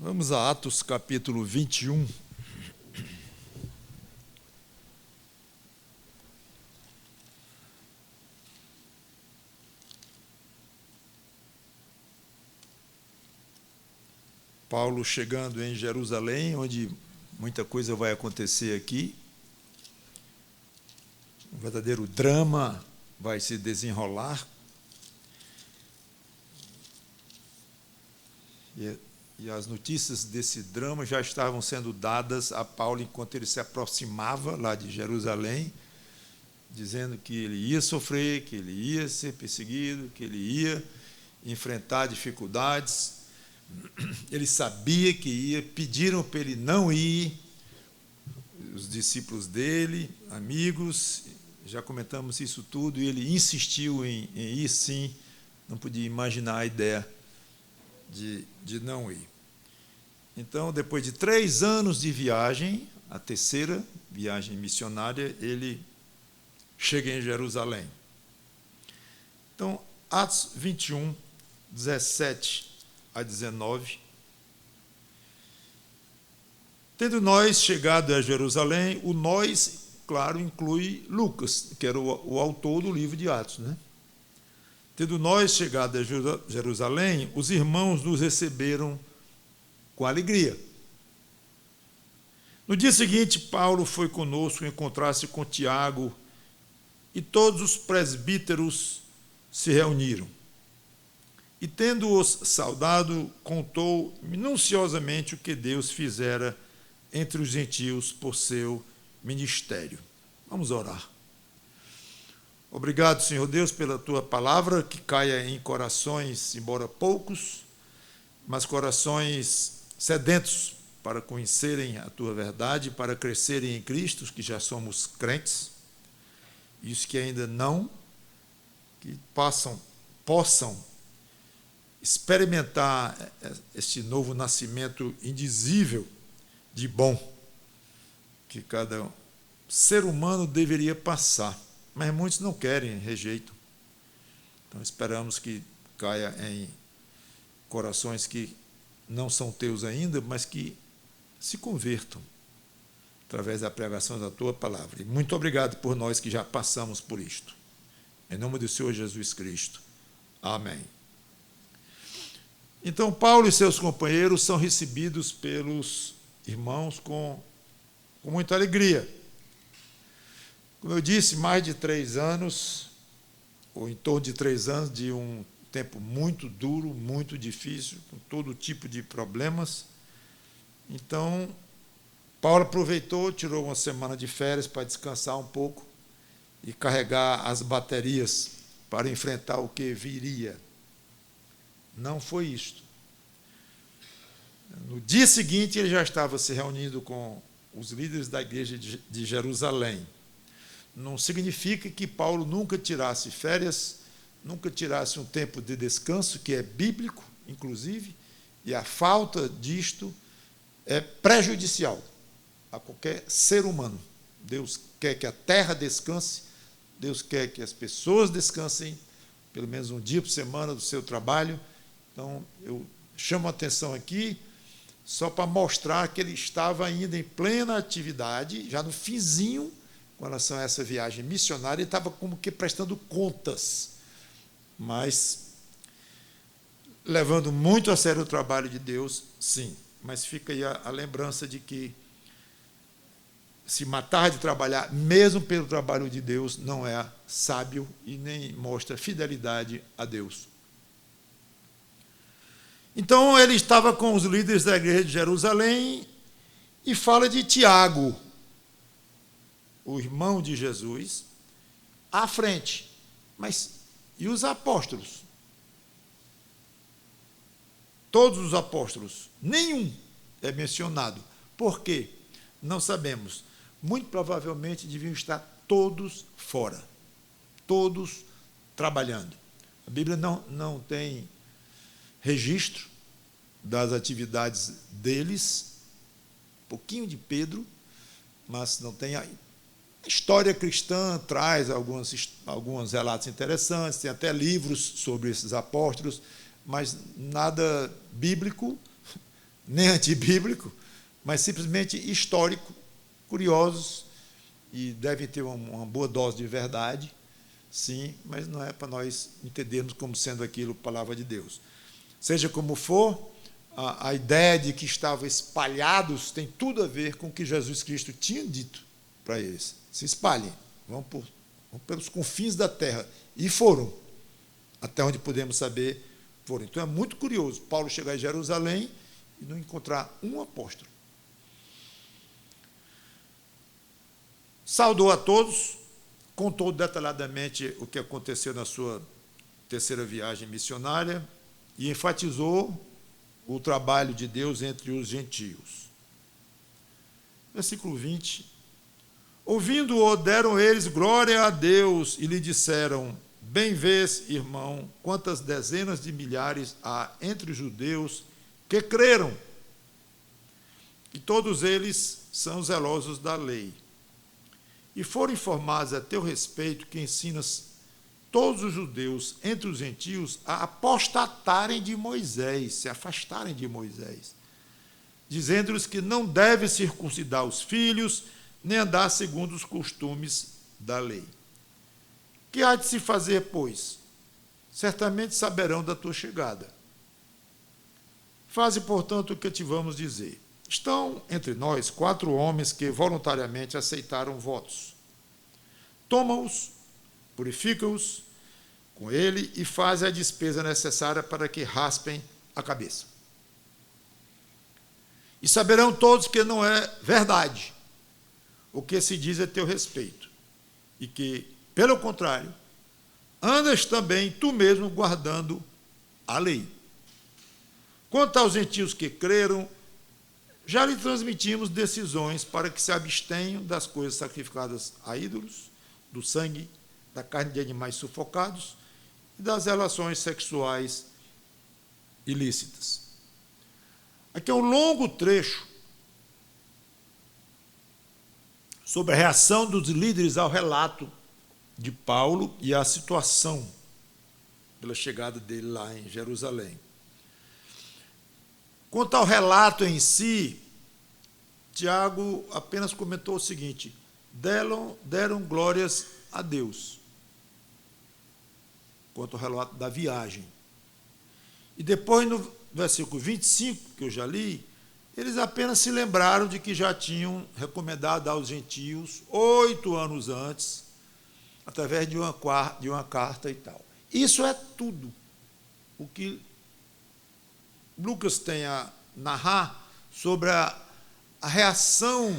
Vamos a Atos capítulo 21. Paulo chegando em Jerusalém, onde muita coisa vai acontecer aqui. Um verdadeiro drama vai se desenrolar. E as notícias desse drama já estavam sendo dadas a Paulo enquanto ele se aproximava lá de Jerusalém, dizendo que ele ia sofrer, que ele ia ser perseguido, que ele ia enfrentar dificuldades. Ele sabia que ia, pediram para ele não ir, os discípulos dele, amigos, já comentamos isso tudo, e ele insistiu em ir sim, não podia imaginar a ideia de não ir. Então, depois de 3 anos de viagem, a terceira viagem missionária, ele chega em Jerusalém. Então, Atos 21, 17 a 19. Tendo nós chegado a Jerusalém, o nós, claro, inclui Lucas, que era o autor do livro de Atos, né? Tendo nós chegado a Jerusalém, os irmãos nos receberam com alegria. No dia seguinte, Paulo foi conosco encontrar-se com Tiago e todos os presbíteros se reuniram. E, tendo-os saudado, contou minuciosamente o que Deus fizera entre os gentios por seu ministério. Vamos orar. Obrigado, Senhor Deus, pela Tua palavra, que caia em corações, embora poucos, mas corações sedentos para conhecerem a Tua verdade, para crescerem em Cristo, os que já somos crentes, e os que ainda não, que possam experimentar este novo nascimento indizível de bom que cada ser humano deveria passar. Mas muitos não querem, rejeitam. Então esperamos que caia em corações que não são teus ainda, mas que se convertam através da pregação da tua palavra. E muito obrigado por nós que já passamos por isto. Em nome do Senhor Jesus Cristo. Amém. Então, Paulo e seus companheiros são recebidos pelos irmãos com muita alegria. Como eu disse, mais de 3 anos, ou em torno de 3 anos, de um tempo muito duro, muito difícil, com todo tipo de problemas. Então, Paulo aproveitou, tirou uma semana de férias para descansar um pouco e carregar as baterias para enfrentar o que viria. Não foi isto. No dia seguinte, ele já estava se reunindo com os líderes da igreja de Jerusalém. Não significa que Paulo nunca tirasse férias, nunca tirasse um tempo de descanso, que é bíblico, inclusive, e a falta disto é prejudicial a qualquer ser humano. Deus quer que a terra descanse, Deus quer que as pessoas descansem, pelo menos um dia por semana do seu trabalho. Então, eu chamo a atenção aqui, só para mostrar que ele estava ainda em plena atividade, já no finzinho, com relação a essa viagem missionária, ele estava como que prestando contas, mas levando muito a sério o trabalho de Deus, sim. Mas fica aí a lembrança de que se matar de trabalhar, mesmo pelo trabalho de Deus, não é sábio e nem mostra fidelidade a Deus. Então, ele estava com os líderes da igreja de Jerusalém e fala de Tiago, o irmão de Jesus, à frente. Mas e os apóstolos? Todos os apóstolos, nenhum é mencionado. Por quê? Não sabemos. Muito provavelmente deviam estar todos fora, todos trabalhando. A Bíblia não tem registro das atividades deles, um pouquinho de Pedro, mas não tem. A história cristã traz alguns relatos interessantes, tem até livros sobre esses apóstolos, mas nada bíblico, nem antibíblico, mas simplesmente histórico, curiosos, e devem ter uma boa dose de verdade, sim, mas não é para nós entendermos como sendo aquilo palavra de Deus. Seja como for, a ideia de que estavam espalhados tem tudo a ver com o que Jesus Cristo tinha dito para eles. Se espalhem, vão pelos confins da terra. E foram, até onde podemos saber, foram. Então é muito curioso Paulo chegar em Jerusalém e não encontrar um apóstolo. Saudou a todos, contou detalhadamente o que aconteceu na sua terceira viagem missionária e enfatizou o trabalho de Deus entre os gentios. Versículo 20. Ouvindo-o, deram eles glória a Deus e lhe disseram: bem vês, irmão, quantas dezenas de milhares há entre os judeus que creram, e todos eles são zelosos da lei. E foram informados a teu respeito que ensinas todos os judeus entre os gentios a apostatarem de Moisés, se afastarem de Moisés, dizendo-lhes que não devem circuncidar os filhos, nem andar segundo os costumes da lei. Que há de se fazer, pois? Certamente saberão da tua chegada. Faze, portanto, o que te vamos dizer. Estão entre nós 4 homens que voluntariamente aceitaram votos. Toma-os, purifica-os com ele e faz a despesa necessária para que raspem a cabeça. E saberão todos que não é verdade o que se diz a teu respeito, e que, pelo contrário, andas também tu mesmo guardando a lei. Quanto aos gentios que creram, já lhe transmitimos decisões para que se abstenham das coisas sacrificadas a ídolos, do sangue, da carne de animais sufocados e das relações sexuais ilícitas. Aqui é um longo trecho sobre a reação dos líderes ao relato de Paulo e a situação pela chegada dele lá em Jerusalém. Quanto ao relato em si, Tiago apenas comentou o seguinte: deram glórias a Deus. Quanto ao relato da viagem. E depois, no versículo 25, que eu já li, eles apenas se lembraram de que já tinham recomendado aos gentios 8 anos antes, através de uma carta e tal. Isso é tudo o que Lucas tem a narrar sobre a reação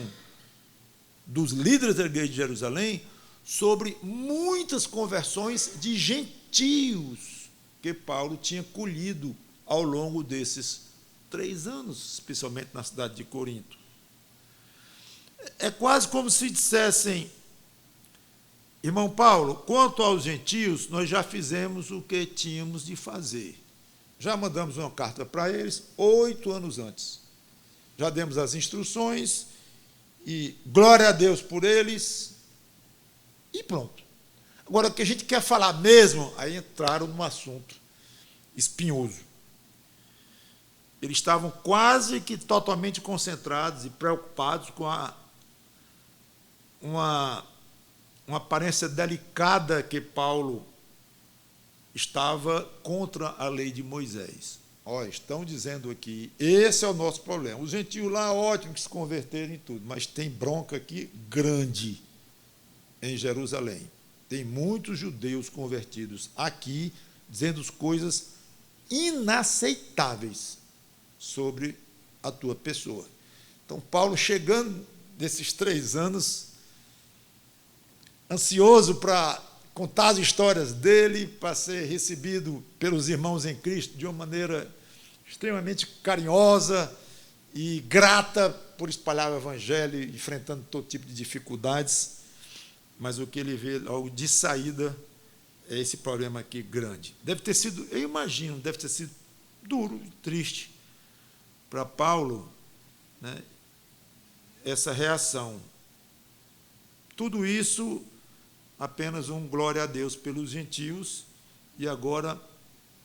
dos líderes da igreja de Jerusalém sobre muitas conversões de gentios que Paulo tinha colhido ao longo desses 3 anos, especialmente na cidade de Corinto. É quase como se dissessem: irmão Paulo, quanto aos gentios, nós já fizemos o que tínhamos de fazer. Já mandamos uma carta para eles 8 anos antes. Já demos as instruções e glória a Deus por eles e pronto. Agora, o que a gente quer falar mesmo, aí entraram num assunto espinhoso. Eles estavam quase que totalmente concentrados e preocupados com uma aparência delicada que Paulo estava contra a lei de Moisés. Olha, estão dizendo aqui, esse é o nosso problema. Os gentios lá, ótimo que se converterem em tudo, mas tem bronca aqui grande em Jerusalém. Tem muitos judeus convertidos aqui, dizendo coisas inaceitáveis sobre a tua pessoa. Então, Paulo, chegando desses 3 anos, ansioso para contar as histórias dele, para ser recebido pelos irmãos em Cristo de uma maneira extremamente carinhosa e grata por espalhar o evangelho, enfrentando todo tipo de dificuldades, mas o que ele vê logo de saída é esse problema aqui grande. Deve ter sido, eu imagino, deve ter sido duro, triste para Paulo, né, essa reação. Tudo isso apenas um glória a Deus pelos gentios, e agora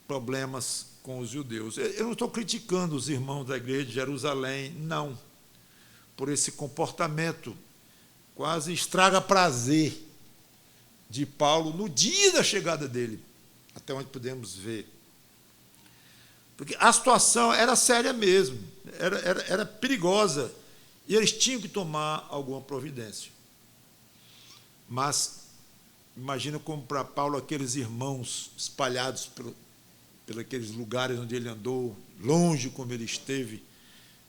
problemas com os judeus. Eu não estou criticando os irmãos da igreja de Jerusalém, não, por esse comportamento quase estraga prazer de Paulo no dia da chegada dele, até onde podemos ver. Porque a situação era séria mesmo, era perigosa, e eles tinham que tomar alguma providência. Mas imagina como para Paulo aqueles irmãos espalhados pelos aqueles lugares onde ele andou, longe como ele esteve,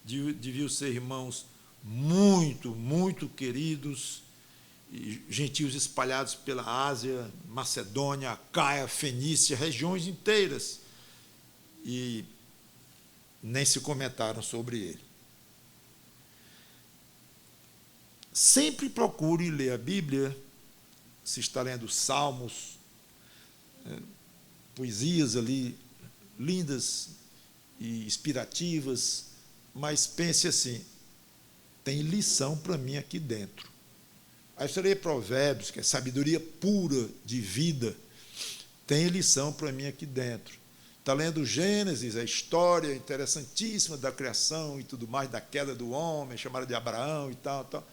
deviam ser irmãos muito, muito queridos, e gentios espalhados pela Ásia, Macedônia, Acaia, Fenícia, regiões inteiras, e nem se comentaram sobre ele. Sempre procure ler a Bíblia, se está lendo salmos, poesias ali, lindas e inspirativas, mas pense assim, tem lição para mim aqui dentro. Aí você lê Provérbios, que é sabedoria pura de vida, tem lição para mim aqui dentro. Está lendo Gênesis, a história interessantíssima da criação e tudo mais, da queda do homem, chamada de Abraão e tal, tal.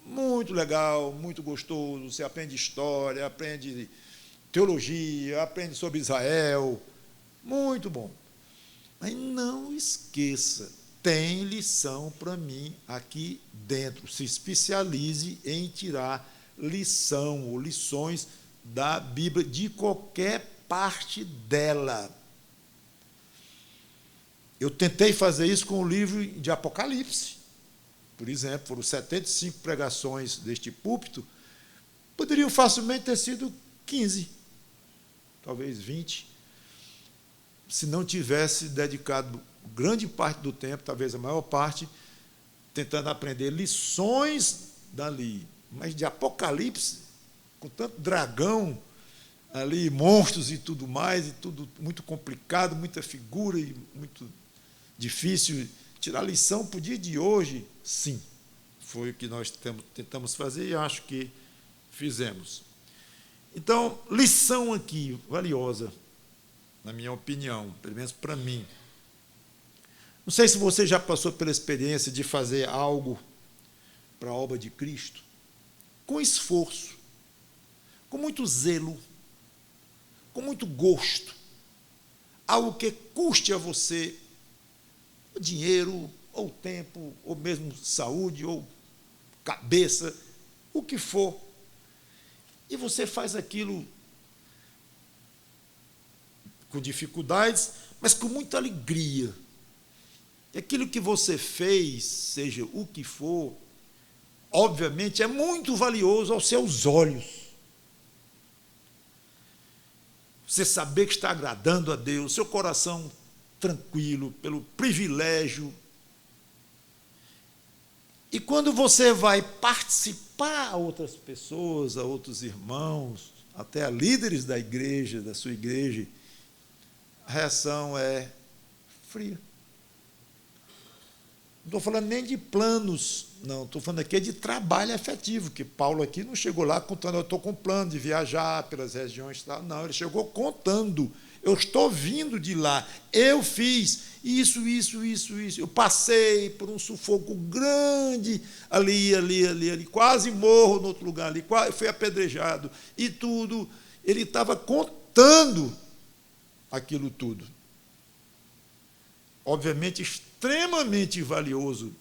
Muito legal, muito gostoso, você aprende história, aprende teologia, aprende sobre Israel, muito bom. Mas não esqueça, tem lição para mim aqui dentro. Se especialize em tirar lição ou lições da Bíblia, de qualquer parte dela. Eu tentei fazer isso com o livro de Apocalipse. Por exemplo, foram 75 pregações deste púlpito, poderiam facilmente ter sido 15, talvez 20, se não tivesse dedicado grande parte do tempo, talvez a maior parte, tentando aprender lições dali. Mas de Apocalipse, com tanto dragão ali, monstros e tudo mais, e tudo muito complicado, muita figura e muito difícil. Tirar lição para o dia de hoje, sim, foi o que nós tentamos fazer e acho que fizemos. Então, lição aqui, valiosa, na minha opinião, pelo menos para mim. Não sei se você já passou pela experiência de fazer algo para a obra de Cristo, com esforço, com muito zelo, com muito gosto, algo que custe a você o dinheiro, ou tempo, ou mesmo saúde, ou cabeça, o que for. E você faz aquilo com dificuldades, mas com muita alegria. E aquilo que você fez, seja o que for, obviamente é muito valioso aos seus olhos. Você saber que está agradando a Deus, seu coração tranquilo, pelo privilégio. E quando você vai participar a outras pessoas, a outros irmãos, até a líderes da igreja, da sua igreja, a reação é fria. Não estou falando nem de planos, não, estou falando aqui de trabalho efetivo, que Paulo aqui não chegou lá contando, eu estou com plano de viajar pelas regiões, tal. Não, ele chegou contando, eu estou vindo de lá, eu fiz isso, eu passei por um sufoco grande, ali, quase morro no outro lugar, ali, quase fui apedrejado, e tudo, ele estava contando aquilo tudo. Obviamente, extremamente valioso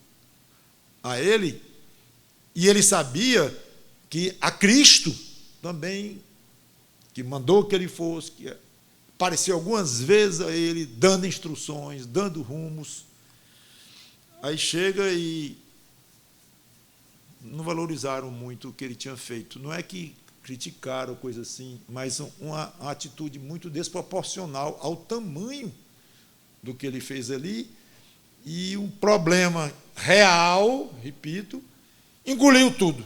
a ele, e ele sabia que a Cristo também, que mandou que ele fosse, que apareceu algumas vezes a ele, dando instruções, dando rumos, aí chega e não valorizaram muito o que ele tinha feito. Não é que criticaram, coisa assim, mas uma atitude muito desproporcional ao tamanho do que ele fez ali, e um problema real, repito, engoliu tudo.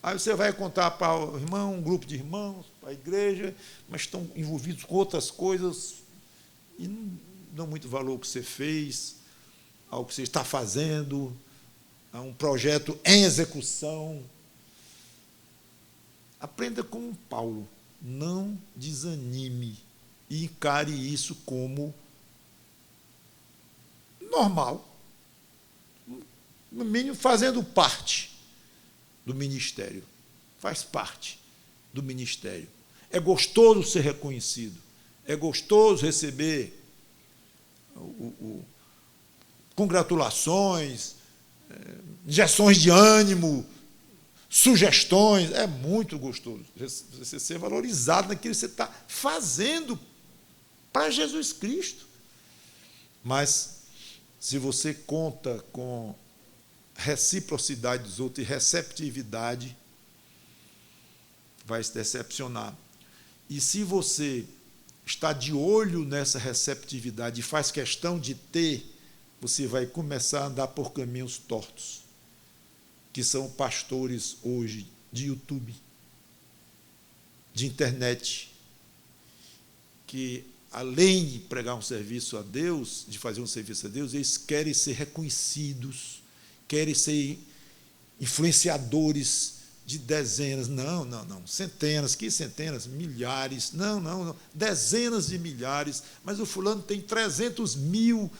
Aí você vai contar para o irmão, um grupo de irmãos, para a igreja, mas estão envolvidos com outras coisas e não dão muito valor ao que você fez, ao que você está fazendo, a um projeto em execução. Aprenda com Paulo, não desanime. e encare isso como normal, no mínimo fazendo parte do ministério, faz parte do ministério. É gostoso ser reconhecido, é gostoso receber congratulações, injeções de ânimo, sugestões. É muito gostoso você ser valorizado naquilo que você está fazendo para Jesus Cristo. Mas, se você conta com reciprocidade dos outros e receptividade, vai se decepcionar. E se você está de olho nessa receptividade e faz questão de ter, você vai começar a andar por caminhos tortos, que são pastores hoje de YouTube, de internet, que, além de pregar um serviço a Deus, de fazer um serviço a Deus, eles querem ser reconhecidos, querem ser influenciadores de dezenas, não, centenas, que centenas, milhares, não, dezenas de milhares, mas o fulano tem 300 mil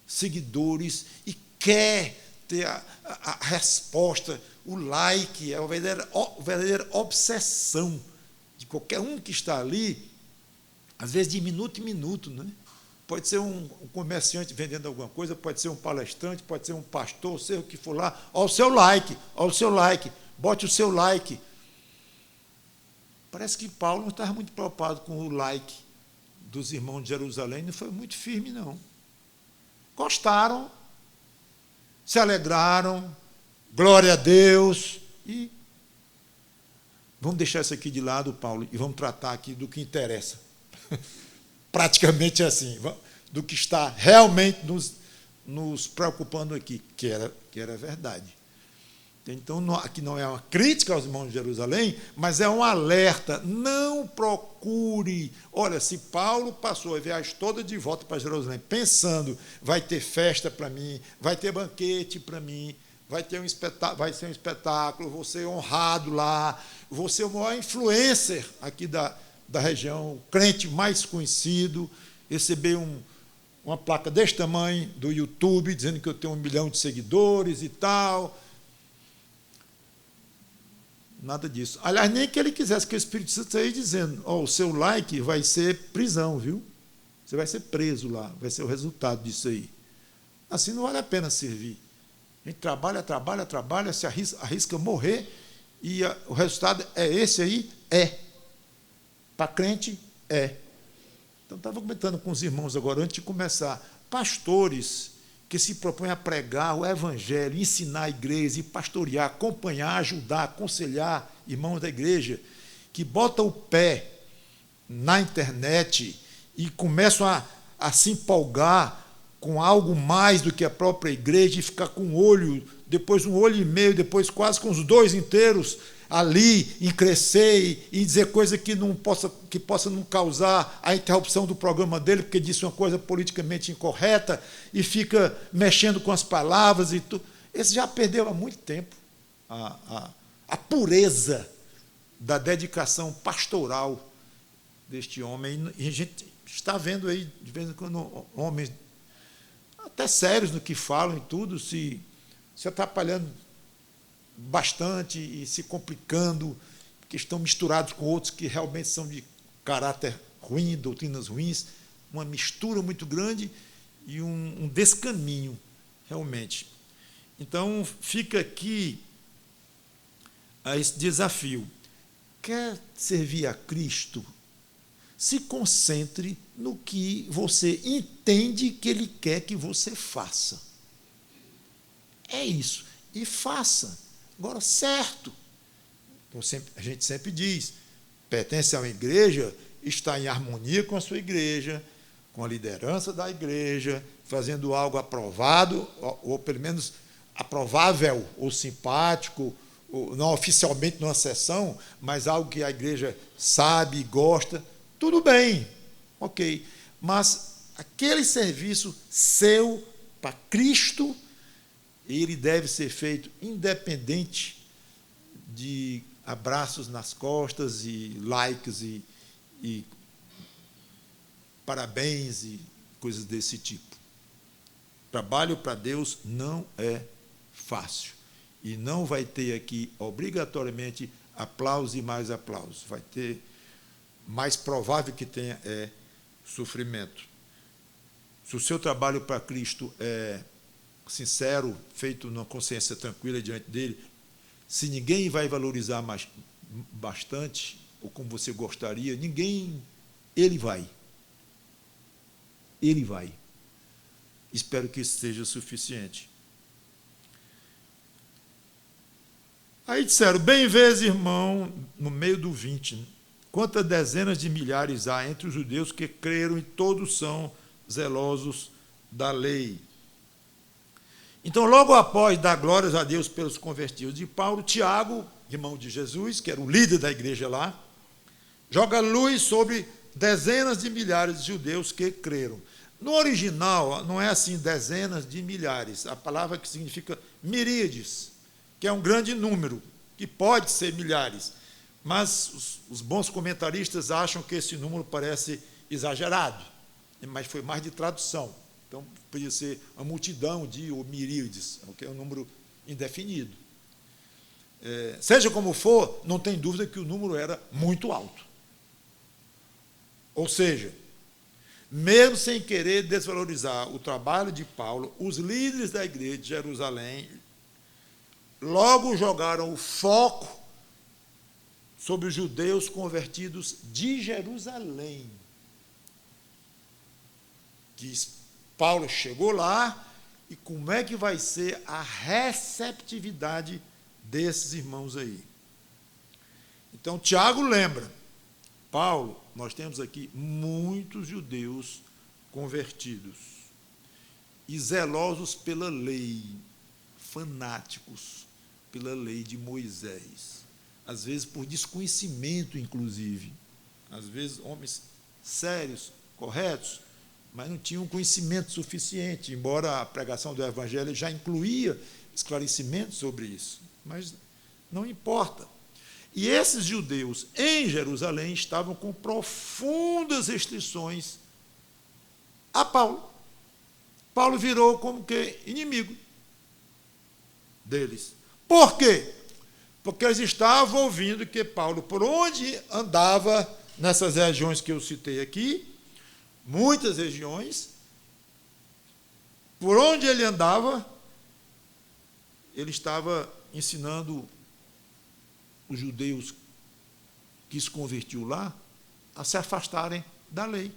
seguidores e quer ter a resposta, o like, é a verdadeira obsessão de qualquer um que está ali, às vezes de minuto em minuto, né? Pode ser um comerciante vendendo alguma coisa, pode ser um palestrante, pode ser um pastor, seja o que for lá, olha o seu like, bote o seu like. Parece que Paulo não estava muito preocupado com o like dos irmãos de Jerusalém, não foi muito firme, não. Gostaram, se alegraram, glória a Deus, e vamos deixar isso aqui de lado, Paulo, e vamos tratar aqui do que interessa. Praticamente assim, do que está realmente nos preocupando aqui, que era verdade. Então, aqui não é uma crítica aos irmãos de Jerusalém, mas é um alerta. Não procure. Olha, se Paulo passou a viagem toda de volta para Jerusalém, pensando, vai ter festa para mim, vai ter banquete para mim, vai ser um espetáculo, vou ser honrado lá, vou ser o maior influencer aqui da região, o crente mais conhecido, receber uma placa deste tamanho do YouTube, dizendo que eu tenho 1 milhão de seguidores e tal. Nada disso. Aliás, nem que ele quisesse que o Espírito Santo saísse dizendo, o seu like vai ser prisão, viu? Você vai ser preso lá, vai ser o resultado disso aí. Assim não vale a pena servir. A gente trabalha, se arrisca morrer, e o resultado é esse aí? Para crente, Então, estava comentando com os irmãos agora, antes de começar, pastores que se propõem a pregar o evangelho, ensinar a igreja, e pastorear, acompanhar, ajudar, aconselhar irmãos da igreja, que botam o pé na internet e começam a se empolgar com algo mais do que a própria igreja, e ficar com um olho, depois um olho e meio, depois quase com os 2 inteiros, ali, em crescer e dizer coisa que possa não causar a interrupção do programa dele, porque disse uma coisa politicamente incorreta, e fica mexendo com as palavras e tudo. Esse já perdeu há muito tempo a pureza da dedicação pastoral deste homem. E a gente está vendo aí, de vez em quando, homens até sérios no que falam e tudo, se atrapalhando bastante e se complicando, porque estão misturados com outros que realmente são de caráter ruim, doutrinas ruins, uma mistura muito grande e um descaminho, realmente. Então, fica aqui esse desafio. Quer servir a Cristo? Se concentre no que você entende que Ele quer que você faça. É isso. E faça. Agora, certo. A gente sempre diz, pertence a uma igreja, está em harmonia com a sua igreja, com a liderança da igreja, fazendo algo aprovado, ou pelo menos aprovável, ou simpático, ou não oficialmente numa sessão, mas algo que a igreja sabe e gosta. Tudo bem, ok. Mas aquele serviço seu para Cristo, ele deve ser feito independente de abraços nas costas e likes e parabéns e coisas desse tipo. Trabalho para Deus não é fácil. E não vai ter aqui, obrigatoriamente, aplauso e mais aplauso. Vai ter, mais provável que tenha, sofrimento. Se o seu trabalho para Cristo é sincero, feito numa consciência tranquila diante dele, se ninguém vai valorizar bastante, ou como você gostaria, ninguém, ele vai. Ele vai. Espero que isso seja suficiente. Aí disseram, bem vês, irmão, no meio do 20, quantas dezenas de milhares há entre os judeus que creram e todos são zelosos da lei. Então, logo após dar glórias a Deus pelos convertidos de Paulo, Tiago, irmão de Jesus, que era o líder da igreja lá, joga luz sobre dezenas de milhares de judeus que creram. No original, não é assim dezenas de milhares, a palavra que significa miríades, que é um grande número, que pode ser milhares, mas os bons comentaristas acham que esse número parece exagerado, mas foi mais de tradução. Então, podia ser uma multidão de ou miríades, que é um número indefinido. Seja como for, não tem dúvida que o número era muito alto. Ou seja, mesmo sem querer desvalorizar o trabalho de Paulo, os líderes da igreja de Jerusalém logo jogaram o foco sobre os judeus convertidos de Jerusalém. Que Paulo chegou lá, e como é que vai ser a receptividade desses irmãos aí? Então, Tiago lembra, Paulo, nós temos aqui muitos judeus convertidos e zelosos pela lei, fanáticos pela lei de Moisés, às vezes por desconhecimento, inclusive, às vezes homens sérios, corretos, mas não tinham conhecimento suficiente, embora a pregação do Evangelho já incluía esclarecimento sobre isso, mas não importa. E esses judeus em Jerusalém estavam com profundas restrições a Paulo. Paulo virou como que inimigo deles. Por quê? Porque eles estavam ouvindo que Paulo, por onde andava, nessas regiões que eu citei aqui, muitas regiões, por onde ele andava, ele estava ensinando os judeus que se convertiu lá a se afastarem da lei,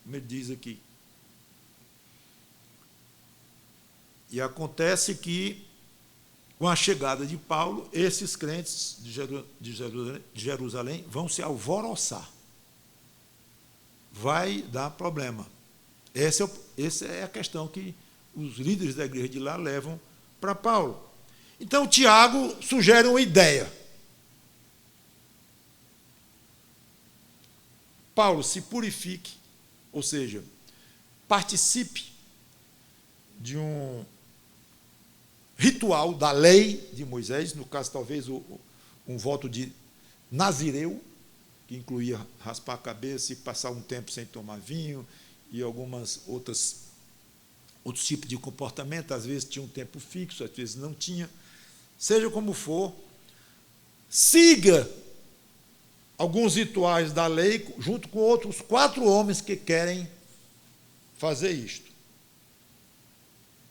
como ele diz aqui. E acontece que, com a chegada de Paulo, esses crentes de Jerusalém vão se alvoroçar. Vai dar problema. Essa é a questão que os líderes da igreja de lá levam para Paulo. Então, Tiago sugere uma ideia. Paulo, se purifique, ou seja, participe de um ritual da lei de Moisés, no caso, talvez, um voto de nazireu, que incluía raspar a cabeça e passar um tempo sem tomar vinho, e algumas outros tipos de comportamento, às vezes tinha um tempo fixo, às vezes não tinha. Seja como for, siga alguns rituais da lei, junto com outros 4 homens que querem fazer isto.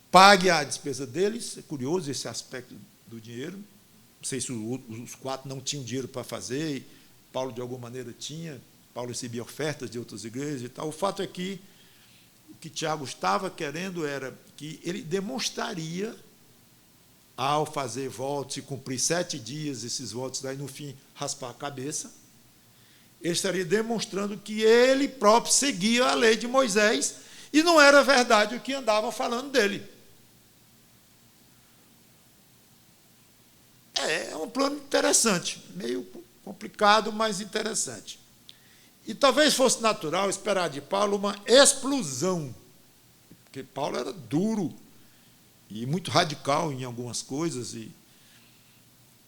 Pague a despesa deles, é curioso esse aspecto do dinheiro, não sei se os 4 não tinham dinheiro para fazer, e Paulo de alguma maneira tinha, Paulo recebia ofertas de outras igrejas e tal. O fato é que o que Tiago estava querendo era que ele demonstraria, ao fazer votos e cumprir 7 dias, esses votos, daí no fim raspar a cabeça, ele estaria demonstrando que ele próprio seguia a lei de Moisés e não era verdade o que andavam falando dele. É um plano interessante, meio complicado, mas interessante. E talvez fosse natural esperar de Paulo uma explosão, porque Paulo era duro e muito radical em algumas coisas, e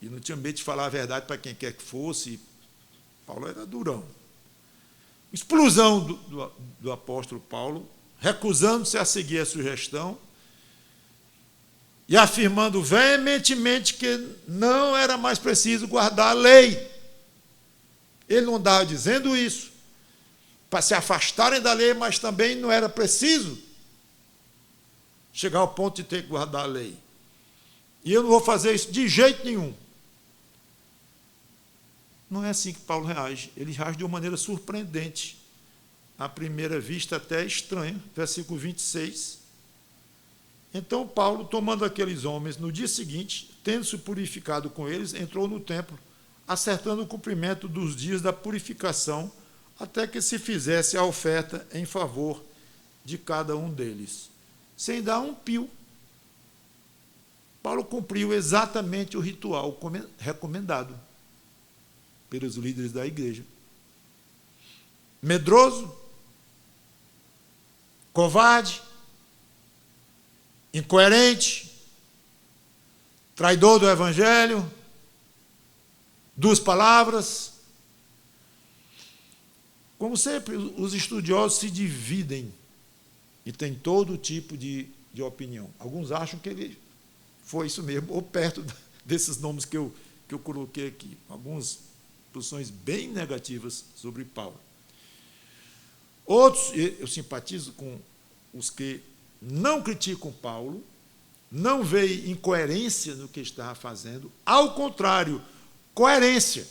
não tinha medo de falar a verdade para quem quer que fosse. Paulo era durão. explosão do apóstolo Paulo, recusando-se a seguir a sugestão e afirmando veementemente que não era mais preciso guardar a lei. Ele não estava dizendo isso para se afastarem da lei, mas também não era preciso chegar ao ponto de ter que guardar a lei. E eu não vou fazer isso de jeito nenhum. Não é assim que Paulo reage. Ele reage de uma maneira surpreendente, à primeira vista até estranha. Versículo 26. Então Paulo, tomando aqueles homens, no dia seguinte, tendo-se purificado com eles, entrou no templo, acertando o cumprimento dos dias da purificação, até que se fizesse a oferta em favor de cada um deles, sem dar um pio. Paulo cumpriu exatamente o ritual recomendado pelos líderes da igreja. Medroso, covarde, incoerente, traidor do evangelho, duas palavras. Como sempre, os estudiosos se dividem e tem todo tipo de opinião. Alguns acham que ele foi isso mesmo, ou perto desses nomes que eu coloquei aqui. Algumas posições bem negativas sobre Paulo. Outros, eu simpatizo com os que não criticam Paulo, não veem incoerência no que estava fazendo, ao contrário, coerência.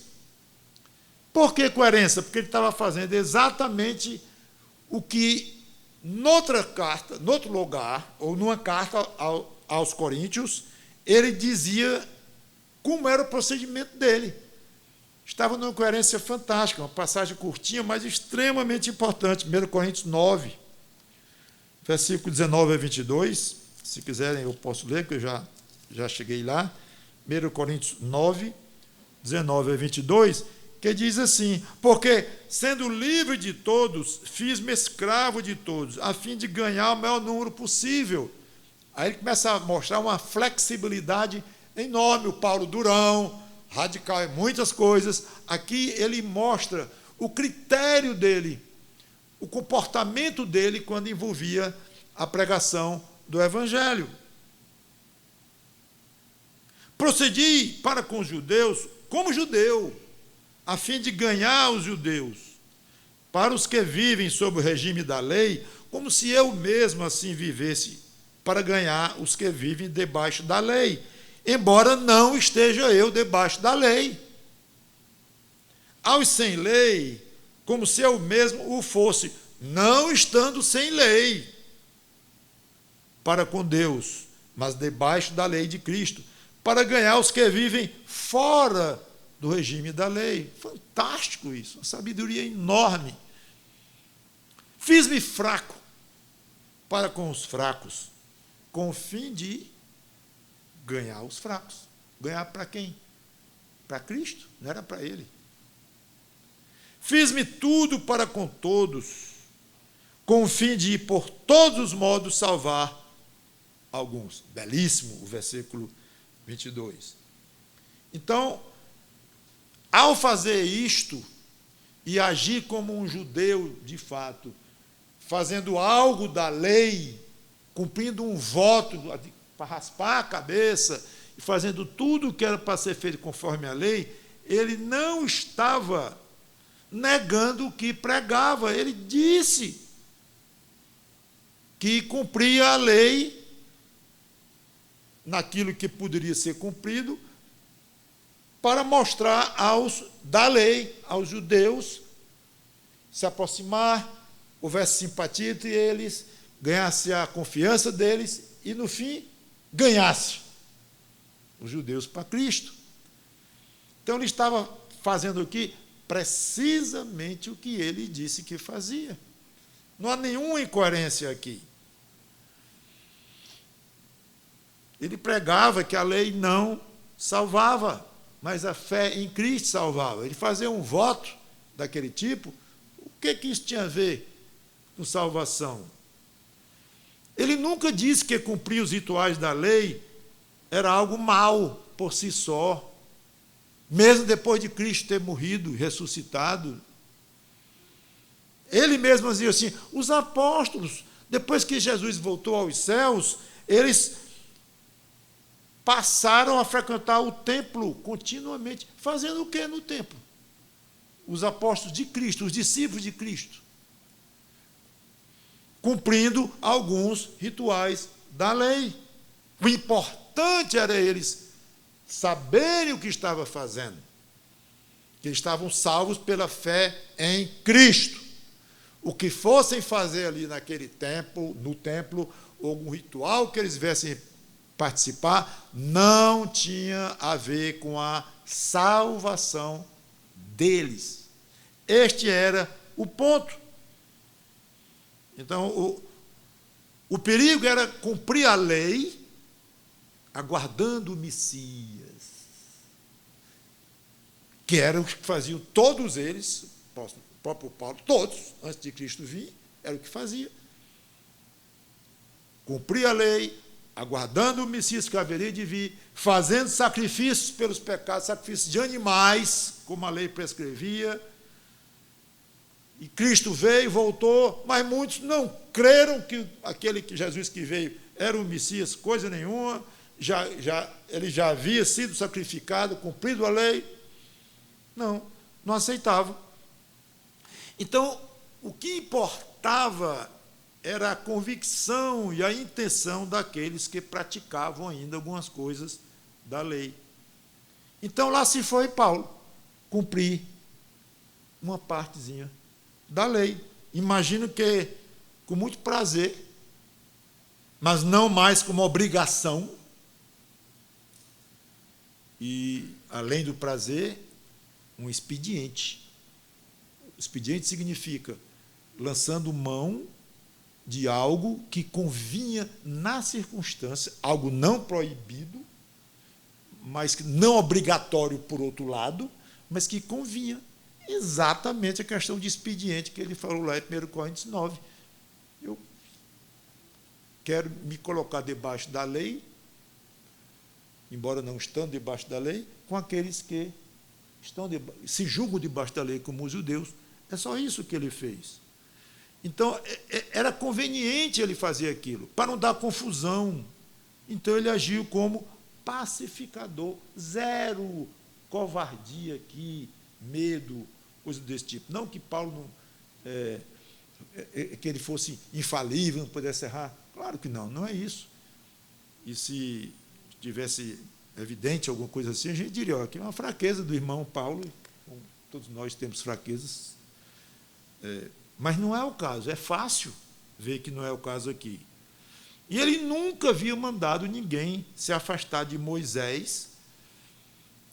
Por que coerência? Porque ele estava fazendo exatamente o que noutra carta, noutro lugar, ou numa carta aos Coríntios, ele dizia como era o procedimento dele. Estava numa coerência fantástica, uma passagem curtinha, mas extremamente importante. 1 Coríntios 9, versículo 19 a 22. Se quiserem, eu posso ler, porque eu já cheguei lá. 1 Coríntios 9, 19 a 22, que diz assim: porque, sendo livre de todos, fiz-me escravo de todos, a fim de ganhar o maior número possível. Aí ele começa a mostrar uma flexibilidade enorme. O Paulo durão, radical em muitas coisas. Aqui ele mostra o critério dele, o comportamento dele quando envolvia a pregação do Evangelho. Procedi para com os judeus como judeu, a fim de ganhar os judeus. Para os que vivem sob o regime da lei, como se eu mesmo assim vivesse, para ganhar os que vivem debaixo da lei, embora não esteja eu debaixo da lei. Aos sem lei, como se eu mesmo o fosse, não estando sem lei, para com Deus, mas debaixo da lei de Cristo, para ganhar os que vivem fora do regime da lei. Fantástico isso, uma sabedoria enorme. Fiz-me fraco para com os fracos, com o fim de ganhar os fracos. Ganhar para quem? Para Cristo, não era para ele. Fiz-me tudo para com todos, com o fim de ir por todos os modos salvar alguns. Belíssimo o versículo 22. Então, ao fazer isto e agir como um judeu de fato, fazendo algo da lei, cumprindo um voto para raspar a cabeça e fazendo tudo o que era para ser feito conforme a lei, ele não estava negando o que pregava. Ele disse que cumpria a lei naquilo que poderia ser cumprido, para mostrar da lei aos judeus, se aproximar, houvesse simpatia entre eles, ganhasse a confiança deles e, no fim, ganhasse os judeus para Cristo. Então, ele estava fazendo aqui precisamente o que ele disse que fazia. Não há nenhuma incoerência aqui. Ele pregava que a lei não salvava, mas a fé em Cristo salvava. Ele fazia um voto daquele tipo. O que isso tinha a ver com salvação? Ele nunca disse que cumprir os rituais da lei era algo mal por si só. Mesmo depois de Cristo ter morrido e ressuscitado, ele mesmo dizia assim, os apóstolos, depois que Jesus voltou aos céus, eles passaram a frequentar o templo continuamente. Fazendo o que no templo? Os apóstolos de Cristo, os discípulos de Cristo. Cumprindo alguns rituais da lei. O importante era eles saberem o que estava fazendo. Que estavam salvos pela fé em Cristo. O que fossem fazer ali naquele templo, no templo, algum ritual que eles viessem participar, não tinha a ver com a salvação deles. Este era o ponto. Então, o perigo era cumprir a lei, aguardando o Messias, que era o que faziam todos eles, o próprio Paulo, todos, antes de Cristo vir, era o que fazia. Cumprir a lei, aguardando o Messias que haveria de vir, fazendo sacrifícios pelos pecados, sacrifícios de animais, como a lei prescrevia. E Cristo veio, voltou, mas muitos não creram que aquele que Jesus que veio era o Messias, coisa nenhuma, ele já havia sido sacrificado, cumprido a lei. Não aceitavam. Então, o que importava era a convicção e a intenção daqueles que praticavam ainda algumas coisas da lei. Então, lá se foi Paulo cumprir uma partezinha da lei. Imagino que com muito prazer, mas não mais como obrigação. E, além do prazer, um expediente. Expediente significa lançando mão de algo que convinha na circunstância, algo não proibido, mas não obrigatório por outro lado, mas que convinha. Exatamente a questão de expediente que ele falou lá em 1 Coríntios 9. Eu quero me colocar debaixo da lei, embora não estando debaixo da lei, com aqueles que se julgam debaixo da lei, como os judeus. É só isso que ele fez. Então, era conveniente ele fazer aquilo, para não dar confusão. Então, ele agiu como pacificador. Zero covardia aqui, medo, coisa desse tipo. Não que Paulo que ele fosse infalível, não pudesse errar. Claro que não é isso. E se tivesse evidente alguma coisa assim, a gente diria, que é uma fraqueza do irmão Paulo, todos nós temos fraquezas, mas não é o caso, é fácil ver que não é o caso aqui. E ele nunca havia mandado ninguém se afastar de Moisés,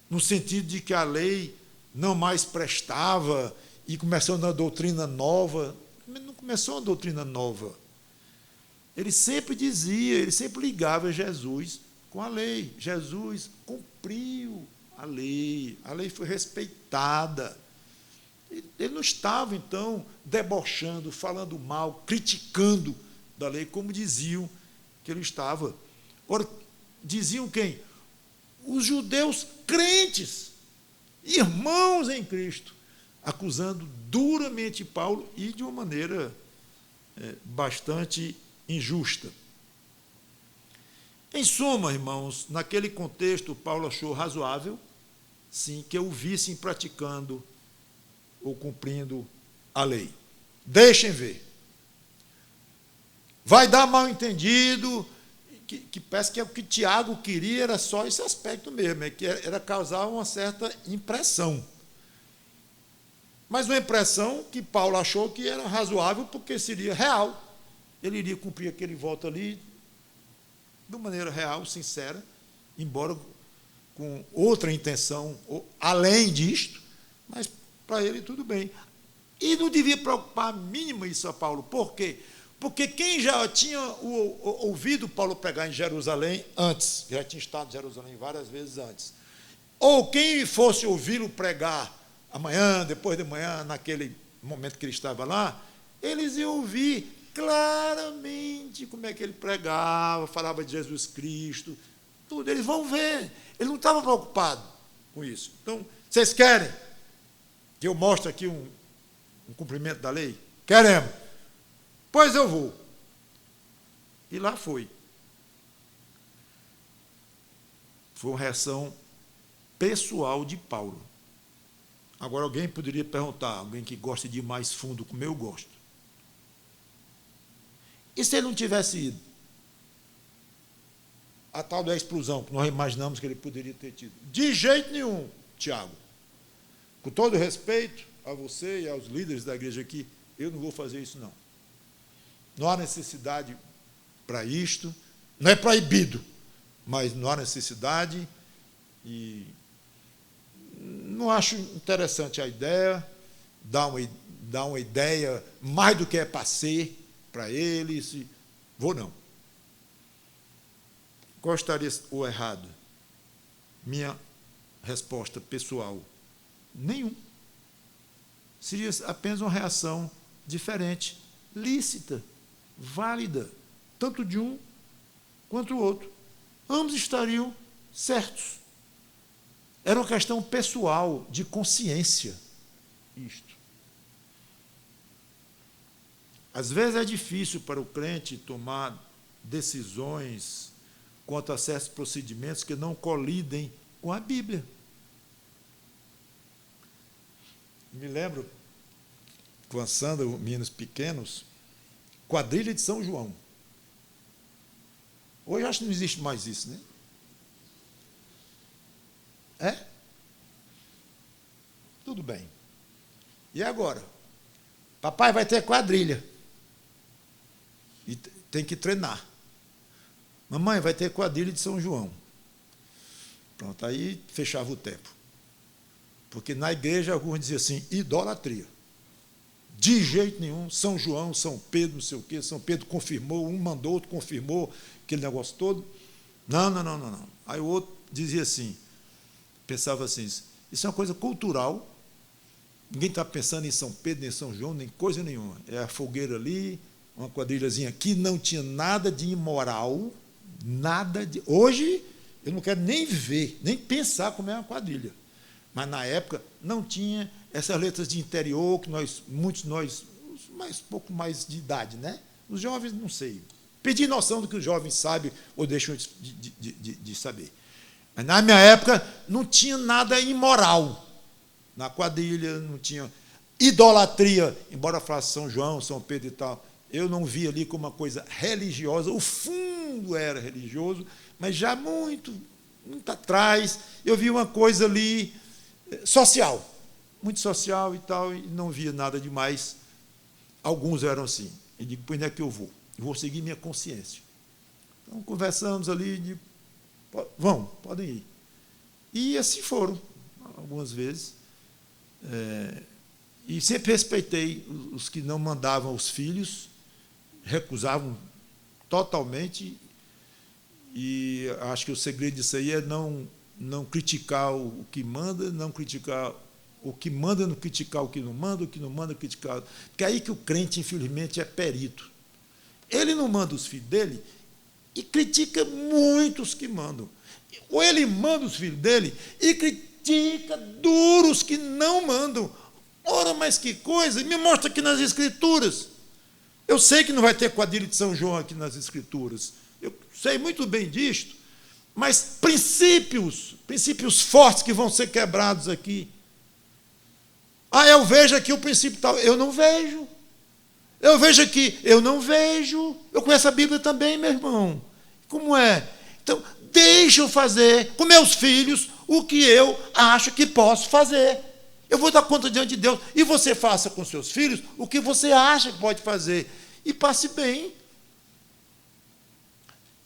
no sentido de que a lei não mais prestava e começou uma doutrina nova. Não começou uma doutrina nova. Ele sempre dizia, ele sempre ligava Jesus com a lei. Jesus cumpriu a lei foi respeitada. Ele não estava, então, debochando, falando mal, criticando da lei, como diziam que ele estava. Ora, diziam quem? Os judeus crentes, irmãos em Cristo, acusando duramente Paulo e de uma maneira bastante injusta. Em suma, irmãos, naquele contexto, Paulo achou razoável, sim, que o vissem praticando ou cumprindo a lei. Deixem ver. Vai dar mal entendido, que parece que o que Tiago queria era só esse aspecto mesmo, que era causar uma certa impressão. Mas uma impressão que Paulo achou que era razoável porque seria real. Ele iria cumprir aquele voto ali de maneira real, sincera, embora com outra intenção, além disto, mas para ele tudo bem. E não devia preocupar a mínima isso a Paulo. Por quê? Porque quem já tinha ouvido Paulo pregar em Jerusalém antes, já tinha estado em Jerusalém várias vezes antes, ou quem fosse ouvi-lo pregar amanhã, depois de manhã, naquele momento que ele estava lá, eles iam ouvir claramente como é que ele pregava, falava de Jesus Cristo, tudo. Eles vão ver. Ele não estava preocupado com isso. Então, vocês querem que eu mostre aqui um cumprimento da lei? Queremos. Pois eu vou. E lá foi. Foi uma reação pessoal de Paulo. Agora, alguém poderia perguntar, alguém que gosta de ir mais fundo, como eu gosto. E se ele não tivesse ido? A tal da explosão que nós imaginamos que ele poderia ter tido. De jeito nenhum, Tiago. Com todo respeito a você e aos líderes da igreja aqui, eu não vou fazer isso, não. Não há necessidade para isto. Não é proibido, mas não há necessidade. E não acho interessante a ideia, dar uma ideia mais do que é para ser para eles. Vou não. Qual estaria o errado? Minha resposta pessoal: nenhum. Seria apenas uma reação diferente, lícita, válida, tanto de um quanto do outro. Ambos estariam certos. Era uma questão pessoal, de consciência, isto. Às vezes é difícil para o crente tomar decisões quanto a certos procedimentos que não colidem com a Bíblia. Me lembro, com a Sandra, meninos pequenos, quadrilha de São João. Hoje acho que não existe mais isso, né? É? Tudo bem. E agora? Papai vai ter quadrilha. E tem que treinar. Mamãe vai ter quadrilha de São João. Pronto, aí fechava o tempo. Porque na igreja alguns diziam assim, idolatria. De jeito nenhum, São João, São Pedro, não sei o quê, São Pedro confirmou, um mandou, outro confirmou, aquele negócio todo. Não. Aí o outro dizia assim, pensava assim, isso é uma coisa cultural, ninguém está pensando em São Pedro, nem São João, nem coisa nenhuma. É a fogueira ali, uma quadrilhazinha aqui, não tinha nada de imoral, nada de... Hoje, eu não quero nem ver, nem pensar como é uma quadrilha. Mas, na época, não tinha essas letras de interior, que muitos de nós, pouco mais de idade, né? Os jovens, não sei. Perdi noção do que os jovens sabem ou deixam de saber. Mas, na minha época, não tinha nada imoral. Na quadrilha, não tinha idolatria, embora falasse São João, São Pedro e tal. Eu não vi ali como uma coisa religiosa. O fundo era religioso, mas já muito atrás, eu vi uma coisa ali social, muito social e tal, e não via nada demais. Alguns eram assim. E digo, pois não é que eu vou? Eu vou seguir minha consciência. Então, conversamos ali, digo, podem ir. E assim foram, algumas vezes. E sempre respeitei os que não mandavam os filhos, recusavam totalmente, e acho que o segredo disso aí é não criticar o que manda, não criticar o que manda, não criticar o que não manda criticar. Porque é aí que o crente, infelizmente, é perito. Ele não manda os filhos dele e critica muito os que mandam. Ou ele manda os filhos dele e critica duro os que não mandam. Ora, mas que coisa! Me mostra aqui nas Escrituras. Eu sei que não vai ter quadrilha de São João aqui nas Escrituras. Eu sei muito bem disto. Mas princípios fortes que vão ser quebrados aqui. Eu vejo aqui o princípio tal. Eu não vejo. Eu vejo aqui. Eu não vejo. Eu conheço a Bíblia também, meu irmão. Como é? Então, deixa eu fazer com meus filhos o que eu acho que posso fazer. Eu vou dar conta diante de Deus. E você faça com seus filhos o que você acha que pode fazer. E passe bem.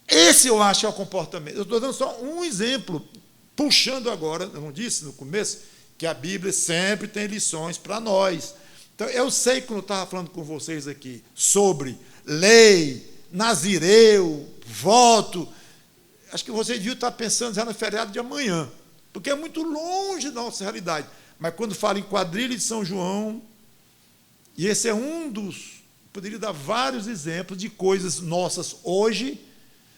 Esse eu acho é o comportamento. Eu estou dando só um exemplo, puxando agora, eu não disse no começo, que a Bíblia sempre tem lições para nós. Então, eu sei que quando eu estava falando com vocês aqui sobre lei, nazireu, voto, acho que vocês deviam estar pensando já no feriado de amanhã, porque é muito longe da nossa realidade. Mas quando fala em quadrilha de São João, e esse é um dos, poderia dar vários exemplos de coisas nossas hoje,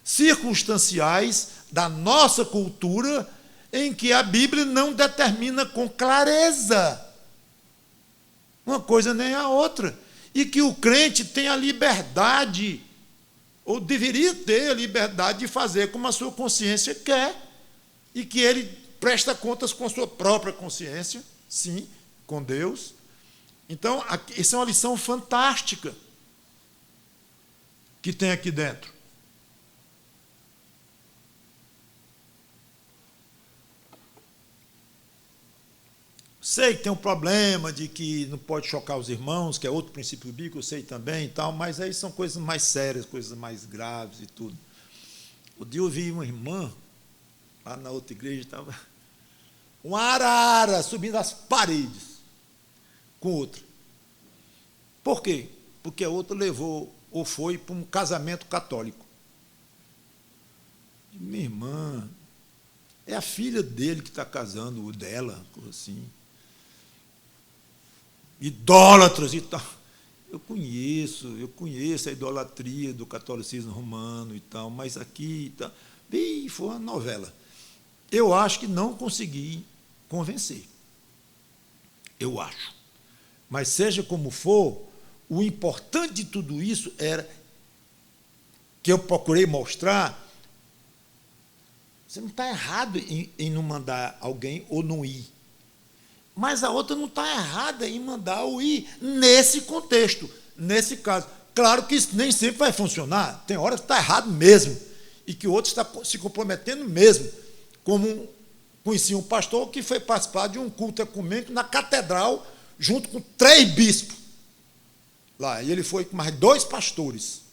circunstanciais, da nossa cultura, em que a Bíblia não determina com clareza uma coisa nem a outra. e que o crente tem a liberdade, ou deveria ter a liberdade de fazer como a sua consciência quer, e que ele presta contas com a sua própria consciência, sim, com Deus. Então, essa é uma lição fantástica que tem aqui dentro. Sei que tem um problema de que não pode chocar os irmãos, que é outro princípio bíblico, eu sei também e tal, mas aí são coisas mais sérias, coisas mais graves e tudo. O dia eu vi uma irmã, lá na outra igreja, estava uma arara subindo as paredes com outra. Por quê? Porque a outra levou ou foi para um casamento católico. Minha irmã, é a filha dele que está casando, o dela, assim. Idólatras e tal. Eu conheço a idolatria do catolicismo romano e tal, mas aqui e tal. Bem, foi uma novela. Eu acho que não consegui convencer. Eu acho. Mas seja como for, o importante de tudo isso era que eu procurei mostrar. Você não está errado em não mandar alguém ou não ir. Mas a outra não está errada em mandar o ir nesse contexto, nesse caso. Claro que isso nem sempre vai funcionar. Tem hora que está errado mesmo. E que o outro está se comprometendo mesmo. Como conheci um pastor que foi participar de um culto ecumênico na catedral, junto com 3 bispos. Lá. E ele foi com mais 2 pastores.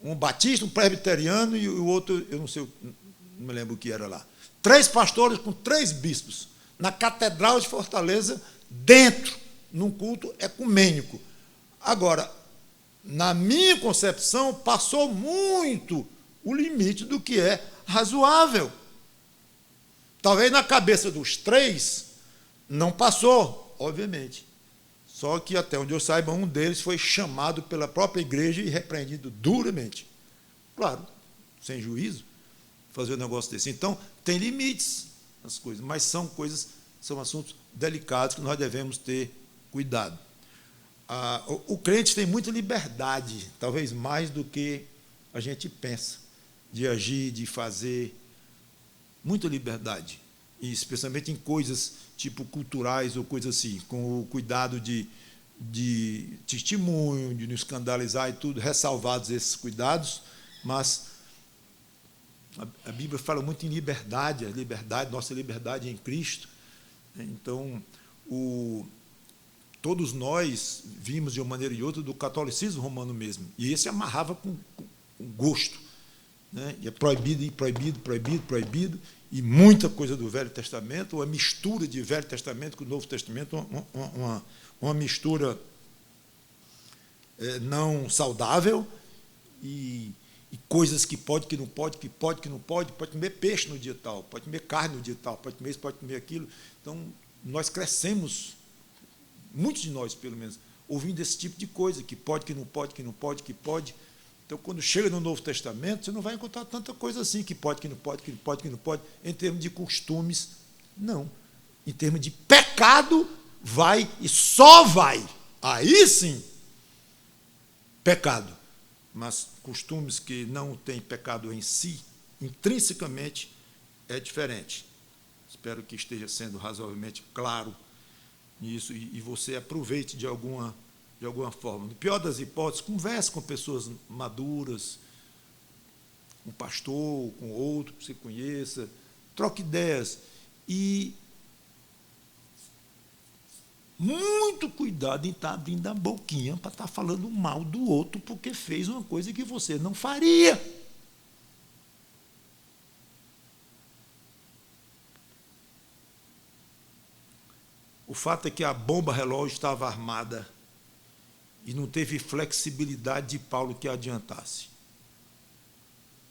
Um batista, um presbiteriano e o outro, eu não sei, não me lembro o que era lá. 3 pastores com 3 bispos. Na Catedral de Fortaleza, dentro, num culto ecumênico. Agora, na minha concepção, passou muito o limite do que é razoável. Talvez na cabeça dos 3 não passou, obviamente. Só que, até onde eu saiba, um deles foi chamado pela própria igreja e repreendido duramente. Claro, sem juízo, fazer um negócio desse. Então, tem limites as coisas, mas são assuntos delicados que nós devemos ter cuidado. O crente tem muita liberdade, talvez mais do que a gente pensa, de agir, de fazer, muita liberdade, e especialmente em coisas tipo culturais ou coisas assim, com o cuidado de testemunho, de não escandalizar e tudo, ressalvados esses cuidados, mas a Bíblia fala muito em liberdade, nossa liberdade em Cristo. Então, todos nós vimos de uma maneira ou outra do catolicismo romano mesmo, e esse amarrava com gosto, né? E é proibido, proibido, e muita coisa do Velho Testamento, uma mistura de Velho Testamento com o Novo Testamento, uma mistura não saudável, e coisas que pode, que não pode, que não pode comer peixe no dia tal, pode comer carne no dia tal, pode comer isso, pode comer aquilo. Então, nós crescemos, muitos de nós, pelo menos, ouvindo esse tipo de coisa, que pode, que não pode, que não pode, que pode. Então, quando chega no Novo Testamento, você não vai encontrar tanta coisa assim, que pode, que não pode, que não pode, que não pode, em termos de costumes, não. Em termos de pecado, vai e só vai. Aí sim, pecado. Mas costumes que não têm pecado em si, intrinsecamente, é diferente. Espero que esteja sendo razoavelmente claro nisso e você aproveite de alguma forma. No pior das hipóteses, converse com pessoas maduras, com um pastor, com outro que você conheça, troque ideias e muito cuidado em estar abrindo a boquinha para estar falando mal do outro porque fez uma coisa que você não faria. O fato é que a bomba relógio estava armada e não teve flexibilidade de Paulo que adiantasse.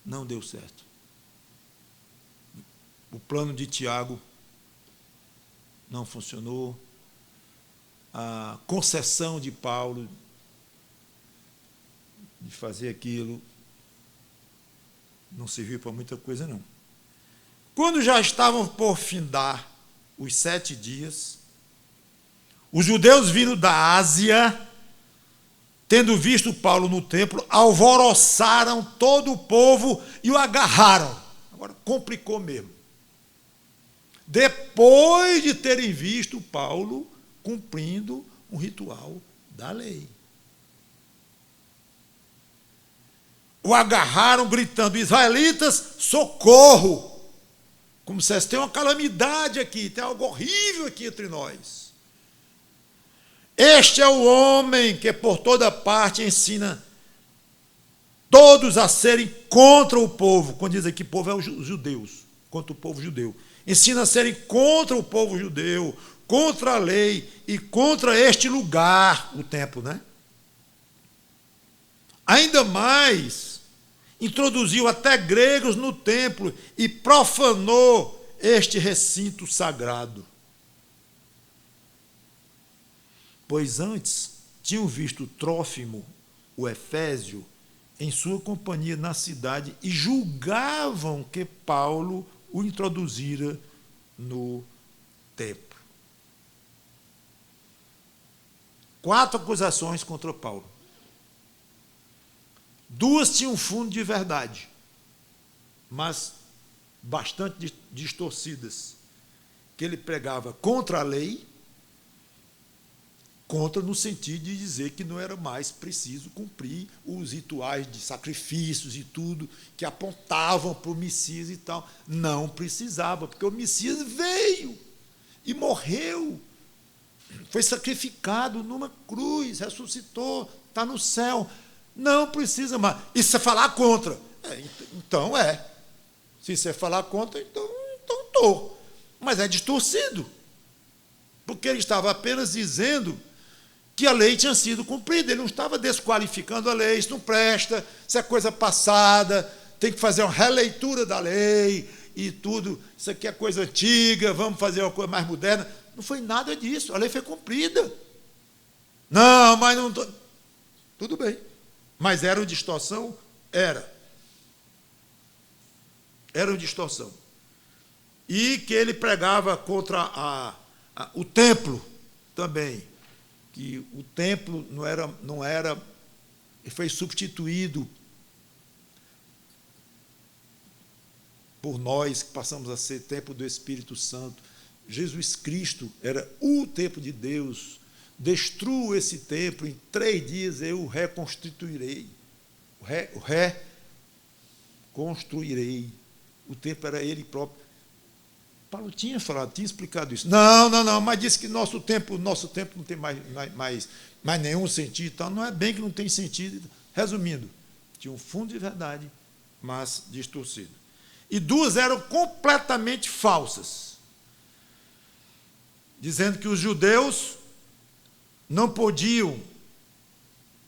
Não deu certo. O plano de Tiago não funcionou. A concessão de Paulo de fazer aquilo não serviu para muita coisa, não. Quando já estavam por findar os 7 dias, os judeus vindo da Ásia tendo visto Paulo no templo, alvoroçaram todo o povo e o agarraram. Agora complicou mesmo. Depois de terem visto Paulo cumprindo um ritual da lei. O agarraram gritando: israelitas, socorro! Como se tem uma calamidade aqui, tem algo horrível aqui entre nós. Este é o homem que por toda parte ensina todos a serem contra o povo. Quando diz aqui povo, é os judeus, contra o povo judeu. Ensina a serem contra o povo judeu, contra a lei e contra este lugar, o templo, né? Ainda mais, introduziu até gregos no templo e profanou este recinto sagrado. Pois antes tinham visto Trófimo, o Efésio, em sua companhia na cidade e julgavam que Paulo o introduzira no templo. 4 acusações contra Paulo. 2 tinham fundo de verdade, mas bastante distorcidas, que ele pregava contra a lei, contra no sentido de dizer que não era mais preciso cumprir os rituais de sacrifícios e tudo, que apontavam para o Messias e tal. Não precisava, porque o Messias veio e morreu, foi sacrificado numa cruz, ressuscitou, está no céu. Não precisa mais. E se você falar contra? Então é. Se você falar contra, então estou. Mas é distorcido. Porque ele estava apenas dizendo que a lei tinha sido cumprida. Ele não estava desqualificando a lei. Isso não presta, isso é coisa passada, tem que fazer uma releitura da lei e tudo. Isso aqui é coisa antiga, vamos fazer uma coisa mais moderna. Não foi nada disso. A lei foi cumprida. Não, mas não... Tudo bem. Mas era uma distorção? Era. Era uma distorção. E que ele pregava contra o templo também. Que o templo não era foi substituído por nós, que passamos a ser templo do Espírito Santo. Jesus Cristo era o templo de Deus. Destruo esse templo, em 3 dias eu o reconstituirei. O reconstruirei. O templo era ele próprio. Paulo tinha falado, tinha explicado isso. Não, mas disse que nosso templo não tem mais nenhum sentido. Então, não é bem que não tem sentido. Resumindo, tinha um fundo de verdade, mas distorcido. E 2 eram completamente falsas, dizendo que os judeus não podiam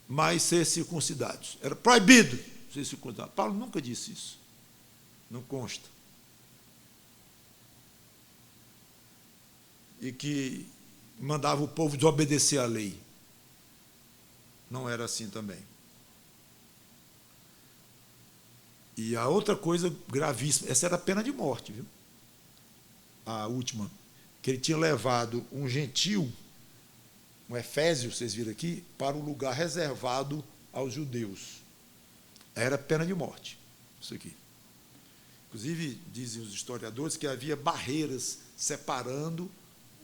mais ser circuncidados. Era proibido ser circuncidado. Paulo nunca disse isso. Não consta. E que mandava o povo desobedecer à lei. Não era assim também. E a outra coisa gravíssima, essa era a pena de morte, viu? A última, que ele tinha levado um gentil, um Efésio, vocês viram aqui, para um lugar reservado aos judeus. Era pena de morte, isso aqui. Inclusive, dizem os historiadores que havia barreiras separando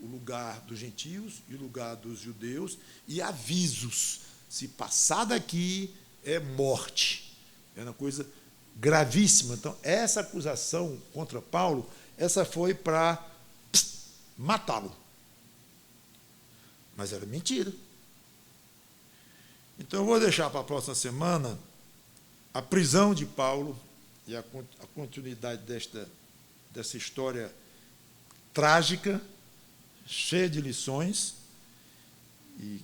o lugar dos gentios e o lugar dos judeus, e avisos, se passar daqui é morte. Era uma coisa gravíssima. Então, essa acusação contra Paulo, essa foi para matá-lo. Mas era mentira. Então, eu vou deixar para a próxima semana a prisão de Paulo e a continuidade dessa história trágica, cheia de lições. E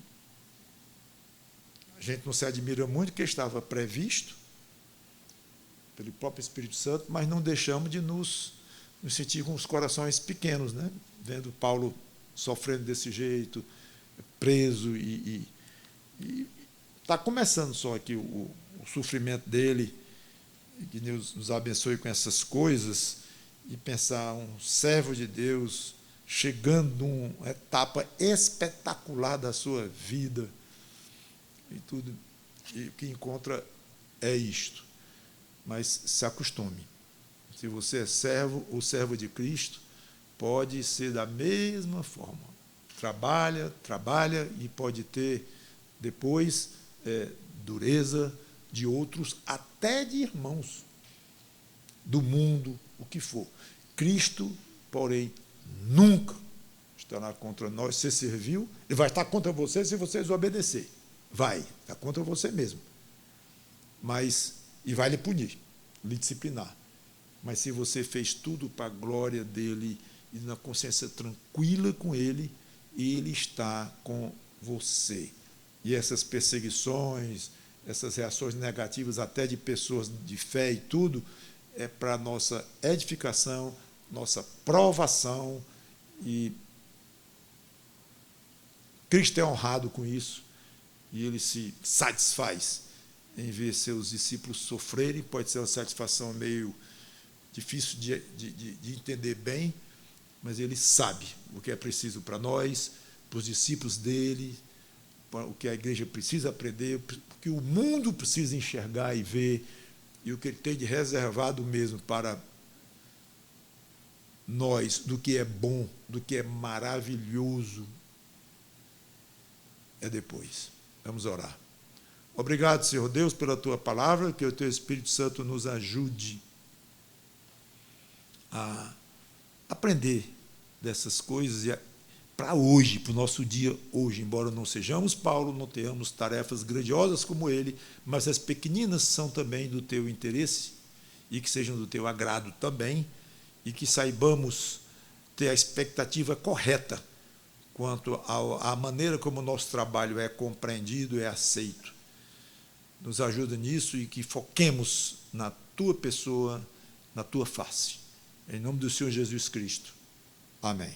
a gente não se admira muito, que estava previsto pelo próprio Espírito Santo, mas não deixamos de nos sentir com os corações pequenos, né? Vendo Paulo sofrendo desse jeito, preso, e está começando só aqui o sofrimento dele. Que Deus nos abençoe com essas coisas, e pensar um servo de Deus chegando numa etapa espetacular da sua vida, e tudo, e o que encontra é isto. Mas se acostume. Se você é servo ou servo de Cristo, pode ser da mesma forma. Trabalha e pode ter depois dureza de outros, até de irmãos do mundo, o que for. Cristo, porém, nunca estará contra nós. Você serviu, ele vai estar contra você se você desobedecer. Vai, está contra você mesmo. E vai lhe punir, lhe disciplinar. Mas se você fez tudo para a glória dele e na consciência tranquila com ele, ele está com você. E essas perseguições, essas reações negativas, até de pessoas de fé e tudo, é para nossa edificação, nossa provação, e Cristo é honrado com isso, e ele se satisfaz em ver seus discípulos sofrerem. Pode ser uma satisfação meio difícil de entender bem, mas ele sabe o que é preciso para nós, para os discípulos dele, para o que a igreja precisa aprender, o que o mundo precisa enxergar e ver, e o que ele tem de reservado mesmo para nós, do que é bom, do que é maravilhoso, é depois. Vamos orar. Obrigado, Senhor Deus, pela tua palavra, que o teu Espírito Santo nos ajude a aprender dessas coisas para hoje, para o nosso dia hoje, embora não sejamos Paulo, não tenhamos tarefas grandiosas como ele, mas as pequeninas são também do teu interesse e que sejam do teu agrado também, e que saibamos ter a expectativa correta quanto à maneira como o nosso trabalho é compreendido, é aceito. Nos ajuda nisso e que foquemos na tua pessoa, na tua face. Em nome do Senhor Jesus Cristo. Amém.